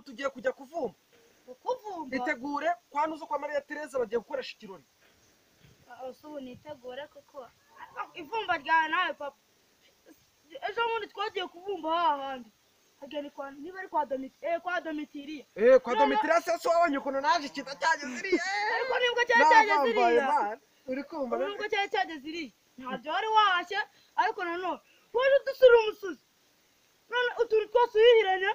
tugiye kujya kuvumba itegure kwa nuzo kwa Maria Teresa bagiye gukoresha ikirori ubu nitegure kuko ivumba ryawe nawe papa ejo bundi twagiye kuvumba hahandi hageni kwa niba ari kwa Domitiriya kwa Domitiriya se wabonye ukuntu naje kita cyageze iriya ariko nibwo cyageze iriya uri kumva nibwo cyageze iriya ntabyo wari wahashye ariko nanone waje dusura umusozi none utuntu twose uhihiranya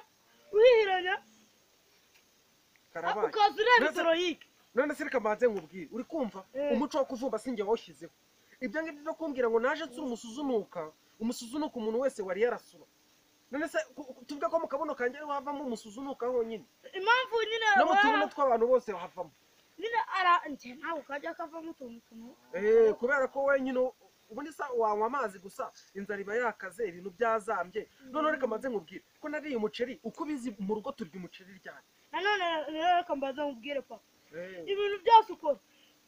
karabaye ukaza ureba itoroyike none se reka mbanze nkubwire uri kumva umuco wo kuvumba sinjye wawushyizeho ibyo ngibyo byo kumbwira ngo naje nsura umusuzunuka umuntu wese wari yarasura none se tuvuga ko mu kabuno kanjye havamo umusuzunuka honyine impamvu nyine no mu tubuno tw'abantu bose havamo nyine njye nawe ukajya kavamo utuntu kubera ko wenyine ubundi sa wanywa amazi gusa inzara iba yakaze ibintu byazambye none reka mbanze nkubwire ko nariye umuceri uko ubizi mu rugo turya umuceri ryane nanone reka mbanze nkubwire papa ibintu byose ukora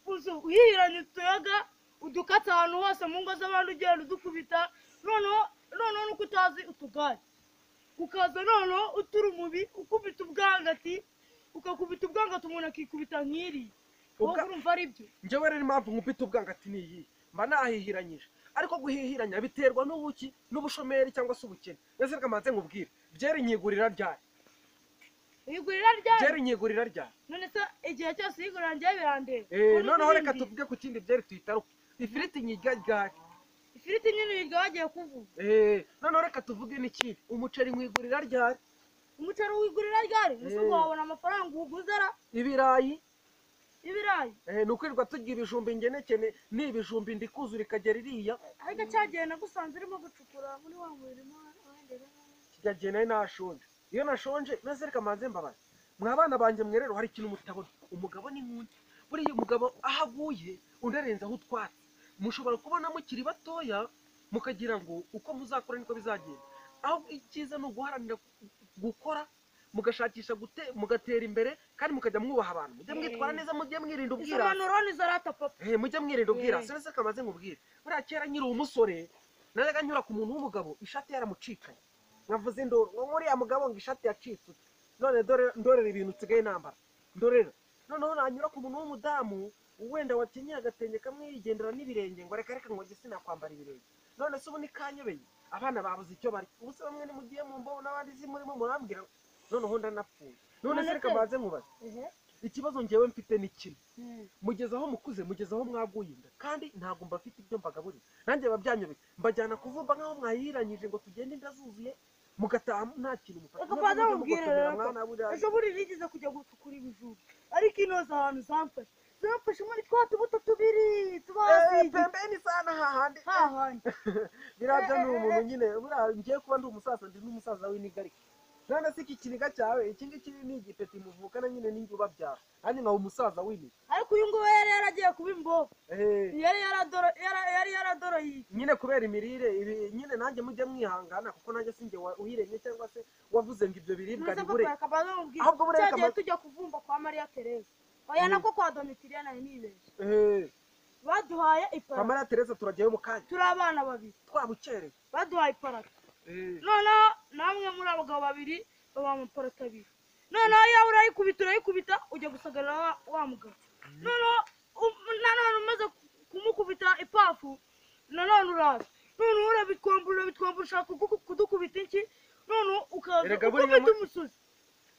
uzi uhihiranye utuyaga udukatse ahantu hose mu ngo z'abandi ugenda udukubita noneho nuko utazi utugari ukaza noneho utura umubi ukubita ubwangati ukakubita ubwangati umuntu akikubita nk'iri wowe urumva ari byo njyewe rero impamvu nkubita ubwangati ni iyi mba nahihiranyije ariko guhihiranya biterwa n'ubuki n'ubushomeri cyangwa se ubukene mbese reka mbanze nkubwire byeri nyigurira ryari byeri nyigurira ryari none se igihe cyose yigurira njyewe birandeba noneho reka tuvuge ku kindi byeri tuyitaruka ifiriti nyirya ryari ifiriti nyine wirya wagiye kuvuga noneho reka tuvuge n'ikindi umuceri mwigurira ryari umuceri wigurira ryari ese ngo wabona amafaranga uguzera ibirayi ibirayi ni ukwirirwa turya ibijumba ingenekene n'ibijumba indi kuzura ikagera iriya ariko cyagiye nagusanze urimo gucukura muri wa murimo kigagiye nayo nashonje iyo nashonje maze reka mbanze mbabaye mwa bana banjye mwe rero hari ikintu mutabona umugabo ni nk'undi buriya umugabo aho aguye undi arenzaho utwatsi mushobora kubona mukiri batoya mukagira ngo uko muzakora niko bizagenda aho icyiza ni uguharanira gukora mugashakisha mugatera imbere kandi mukajya mwubaha abantu mujye mwitwara neza mujye mwirinda ubwirasi mujye mwirinda ubwirasi nese kamaze nkubwire buriya kera nkiri umusore najyaga nyura ku muntu w'umugabo ishati yaramucikanye nkavuze indoro ngo nkuriya mugabo ngo ishati yacitse none ndorera ibintu nsigaye nambara ndorera noneho nanyura ku muntu w'umudamu wenda wakenyeye agatenge kamwe yigendera n'ibirenge ngo reka ngo gisi nakwambara ibirenge none se ubu ni kanyobeye abana babuze icyo bari ubu se bamwe nimugiye mu mbobo n'abandi si murimo murambwira noneho ndanapfuye none se reka mbaze nkubaze ikibazo ngewe mfite ni kimwe mugeze aho mukuze mugeze aho mwaguye inda kandi ntabwo mbafite ibyo mbagaburira nanjye babyanyobeye mbajyana kuvumba nk'aho mwahiranyije ngo tugende inda zuzuye mugataha nta kintu mufata ejo buri nigeze kujya gucukura ibijumba ariko inoza ahantu zamfashe muri twa tubuto tubiri tubazi pembeni sana hahandi birabyo ni umuntu nyine buriya ngiye kuba ndi umusaza ndi n'umusaza w'inigarika none se iki kiniga cyawe iki ngiki ni igipeti muvukana nyine n'injye ubabyara kandi nkaba umusaza w'imizi ariko uyu nguyu yari yaragiye kuba imbobo yari yaradoroye nyine kubera imirire nyine nanjye mujye mwihangana kuko nanjye sinjye uhiremye cyangwa se wavuze ngo ibyo biribwa bibure ahubwo buriya tujya kuvumba kwa Maria Teresa oya nako kwa Domitiriya nayo nibeshye baduhaye iparato kwa Maria Teresa turajyayo mu kanya turi abana babiri twabukereye baduhaye iparato noneho namwe muri abagabo babiri baba mu parato abiri noneho iyo urayikubita ujya gusagarira wa mugabo noneho nanone umaze kumukubita ipafu nanone uraza noneho urabitwambura ushaka kudukubita iki noneho ukaza ukubita umusozi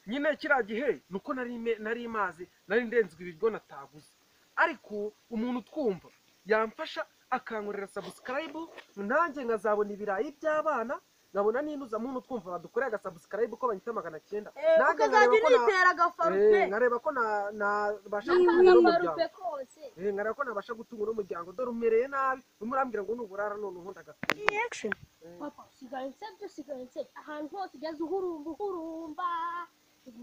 nyine kiriya gihe ni uko nari mazi nari ndenzwe ibiryo nataguze ariko umuntu twumva yamfasha akankorera subscribe nanjye nkazabona ibirayi by'abana nkabona n'intuza muntu twumva badukoreye agasubscribe ko banyita 900 nanjye nkareba ko nabasha gutunga umuryango nkareba ko nabasha gutunga umuryango dore umereye nabi umurambwira ngo nuburara none unkunda action papa sigaye nsebye ahantu hose ugeze uhurumba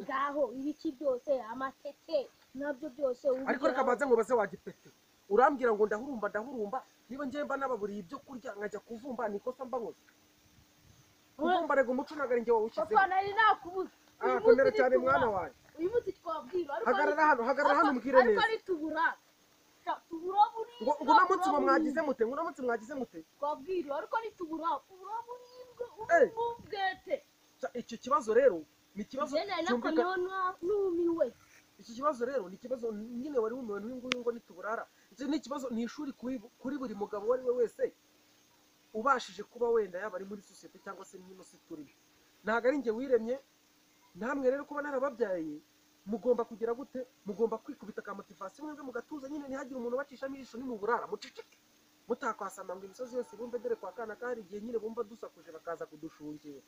ngaho ibiki byose amateke nabyo byose ariko reka baze ngo baze wagipete urambwira ngo ndahurumba niba ngiye mba nababuriye ibyo kurya nkajya kuvumba nikosa mba nkoze kuvumba rega umuco nagari ngiye wawushyizeho papa nari nakubuze komera cyane mwana wanjye uyu munsi twabwira hagarara hano mbwire neza ariko tubura buri ngo uno munsi mwagize mute twabwira ariko nitubura buribwe ubwete icyo kibazo rero ni ikibazo jene nako cyumvikana. numiwe. Iki kibazo rero ni ikibazo nyine wari wumiwe n'inguyu ngo nituburara. Iki ni ikibazo, ni ishuri kuri buri mugabo uwo ari we wese ubashije kuba wenda yaba ari muri sosiyete cyangwa se n'ino si turimo. Ntabwo ari njye wiremye, namwe rero kuba narababyaye mugomba kugira gute, mugomba kwikubita ka motivation mwebwe mugatuza nyine, ntihagire umuntu bacishamo ijisho ni mu burara mucicike, mutakwasama ngo imisozi yose bumve, dore kwa kana kahari igihe nyine bumva dusakuje bakaza kudushungera.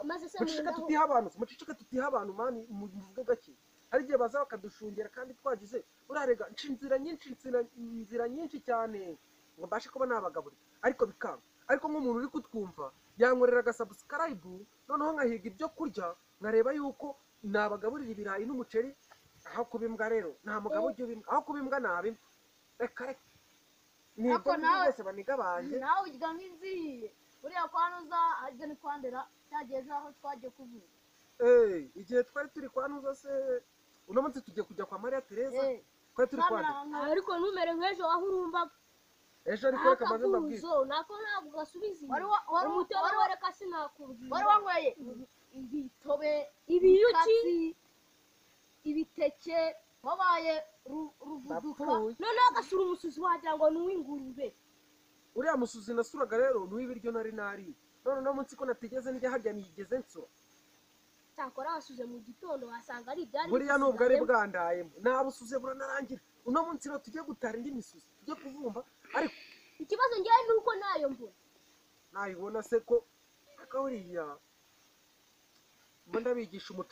Maze se Mucicike mundaho. tutiha abantu, mucicike tutiha abantu mani, muvuge gake. Hari igihe baza bakadushungera kandi twagize urarega inzira nyinshi cyane ngo mbashe kuba nabagaburira, ariko bikanga. Ariko nk'umuntu uri kutwumva yankorera agasubscribe, noneho nkahiga ibyo kurya, nkareba yuko nabagaburira ibirayi n'umuceri. Aho kubimbwa rero nta mugabo ujya ubimbwa, aho kubimbwa nabi reka reka nibwo bose baniga banje. nawe urya nk'inziye buriya kwanuza harya ni kwandera cyageze aho twagiye kuvuga. Igihe twari turi kwanuza se, uno munsi tugiye kujya kwa Maria Teresa, twari turi kwandera. Ariko numere nk'ejo aho urumva Ejo ariko reka maze mbabwire, nako ntabwo gasubiza wari umutobe wareka sinakubwira. wari wanyweye ibitobe, Ibiyuki, ibiteke, wabaye ruvuduka. bapfuye. noneho agasura umusuzi wagira ngo ni uw'ingurube. Uriya musuzi nasuraga rero ni uw'ibiryo nari nariye, none uno munsi ko natigeze njya harya nigeze nsura. cyakora wasuze mu gitondo wasanga ari ibyari Buriya nubwo ari bwandayemo nabusuze buranarangira. Uno munsi rero tugiye gutara indi misuzi, tugiye kuvumba, ariko ikibazo ngewe ni uko nayo mbona nayibona se ko akawuriya mba ndabigisha umuco.